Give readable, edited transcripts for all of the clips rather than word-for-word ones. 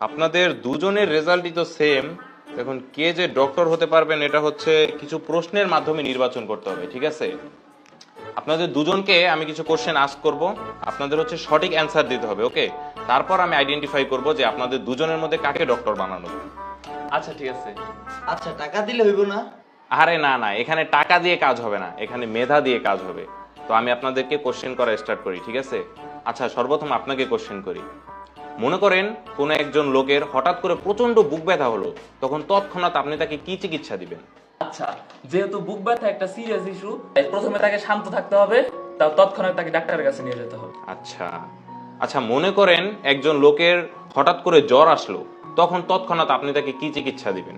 আপনাদের দুজনের রেজাল্টই তো সেম। এখন কে যে ডক্টর হতে পারবেন এটা হচ্ছে কিছু প্রশ্নের মাধ্যমে নির্বাচন করতে হবে, ঠিক আছে? আপনাদের দুজনকে আমি কিছু কোশ্চেন আস্ক করব, আপনাদের হচ্ছে সঠিক অ্যান্সার দিতে হবে, ওকে? তারপর আমি আইডেন্টিফাই করব যে আপনাদের দুজনের মধ্যে কাকে ডক্টর বানানো যায়। আচ্ছা ঠিক আছে। আচ্ছা টাকা দিলে হইব না? আরে না না, এখানে টাকা দিয়ে কাজ হবে না, এখানে মেধা দিয়ে কাজ হবে। তো আমি আপনাদেরকে কোশ্চেন করা স্টার্ট করি, ঠিক আছে? আচ্ছা, সর্বপ্রথম আপনাকে কোশ্চেন করি। মনে করেন কোনো একজন লোকের হঠাৎ করে প্রচন্ড বুক ব্যথা হলো, তখন তৎক্ষণাৎ আপনি তাকে কি চিকিৎসা দিবেন? আচ্ছা, যেহেতু বুক ব্যথা একটা সিরিয়াস ইস্যু, প্রথমে তাকে শান্ত থাকতে হবে, তাও তৎক্ষণাৎ তাকে ডাক্তারের কাছে নিয়ে যেতে হবে। আচ্ছা আচ্ছা, মনে করেন একজন লোকের হঠাৎ করে জ্বর আসলো, তখন তৎক্ষণাৎ আপনি তাকে কি চিকিৎসা দিবেন?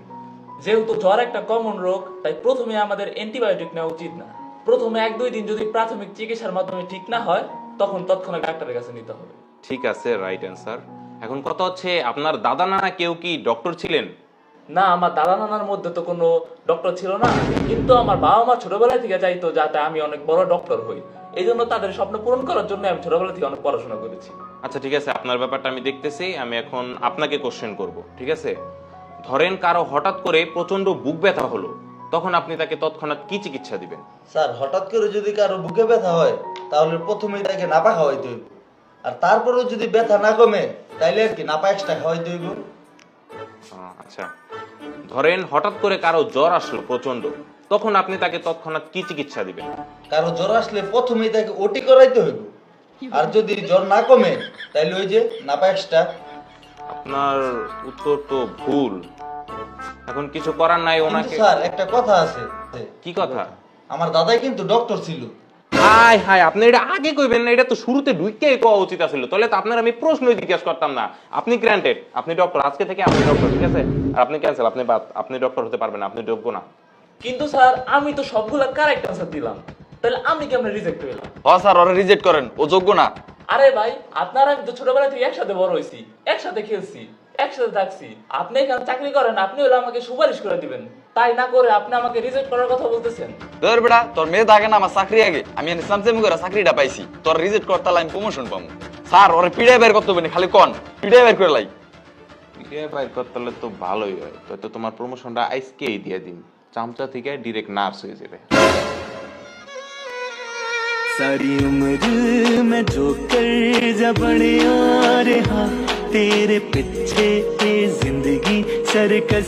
যেহেতু জ্বর একটা কমন রোগ, তাই প্রথমে আমাদের অ্যান্টিবায়োটিক নেওয়া উচিত না। প্রথমে 1-2 দিন যদি প্রাথমিক চিকিৎসার মাধ্যমে ঠিক না হয়, তখন তৎক্ষণাৎ ডাক্তারের কাছে নিতে হবে। ঠিক আছে, রাইট অ্যান্সার। এখন কথা হচ্ছে, আপনার দাদা নানা কেউ কি ডক্টর ছিলেন? না, আমার দাদা নানার মধ্যে তো কোনো ডক্টর ছিল না, কিন্তু আমার বাবা মা ছোটবেলা থেকে চাইতো যাতে আমি অনেক বড় ডক্টর হই। এই জন্য তাদের স্বপ্ন পূরণ করার জন্য আমি ছোটবেলা থেকে অনেক পড়াশোনা করেছি। আচ্ছা ঠিক আছে, আপনার ব্যাপারটা আমি দেখতেছি। আমি এখন আপনাকে কোশ্চেন করব, ঠিক আছে? ধরেন কারো হঠাৎ করে প্রচন্ড বুক ব্যথা হলো, তখন আপনি তাকে তৎক্ষণাৎ কি চিকিৎসা দিবেন? স্যার হঠাৎ করে যদি কারো বুকে ব্যথা হয় তাহলে প্রথমেই তাকে নাপা খাওয়াইতে হইব, আর তারপরেও যদি ব্যথা না কমে তাইলে আর কি নাপা এক্সট্রা খাওয়াইতে হইব। আচ্ছা, ধরেন হঠাৎ করে কারো জ্বর আসলো প্রচন্ড, তখন আপনি তাকে তৎক্ষণাৎ কি চিকিৎসা দিবেন? কারো জ্বর আসলে প্রথমেই তাকে ওটি করাইতে হইব, আর যদি জ্বর না কমে তাইলে ওই যে নাপা এক্সট্রা। আপনার উত্তর তো ভুল। এখন কিছু করার নাই কিন্তু ওনাকে। স্যার একটা কথা আছে। কি কথা? আমার দাদাই কিন্তু ডক্টর ছিল। হাই হাই, আপনি এটা আগে কইবেন না, এটা তো শুরুতে ঢুইকেই কওয়া উচিত ছিল। তাহলে তো আপনার আমি প্রশ্নই জিজ্ঞাসা করতাম না। আপনি গ্রান্টেড, আপনি ডক্টর, আজকে থেকে আপনি ডক্টর, ঠিক আছে? আর আপনি ক্যান্সেল, আপনি বাদ, আপনি ডক্টর হতে পারবেন না, আপনি যোগ্য না। কিন্তু স্যার আমি তো সবগুলা কারেক্ট আনসার দিলাম, তাহলে আমি কেমন রিজেক্ট হইলাম? স্যার ওরা রিজেক্ট করেন, ও যোগ্য না। আরে ভাই, আপনারা আমি তো ছোটবেলা থেকে একসাথে বড় হয়েছি, একসাথে খেলছি, একসাথে থাকছি। আপনি এখানে চাকরি করেন, আপনি হলে আমাকে সুপারিশ করে দিবেন, তাই না করে আপনি আমাকে রিজেক্ট করার কথা বলতেছেন। ধর বেটা, তোর মেয়ে থাকে না আমার চাকরি আগে, আমি ইসলাম সেমি করে চাকরিটা পাইছি, তোর রিজেক্ট করতে আমি প্রমোশন পাবো। স্যার ওরে পিড়াই বের করতে হবে না, খালি কন পিড়াই বের করে লাই। বিয়ে বাইর করতে হলে তো ভালোই হয়, তো তোমার প্রমোশনটা আজকেই দিয়ে দিন, চামচা থেকে ডিরেক্ট নার্স হয়ে যাবে। सारी उम्र मैं जो कर जा बड़े आ रहा तेरे पीछे ये जिंदगी सर्कस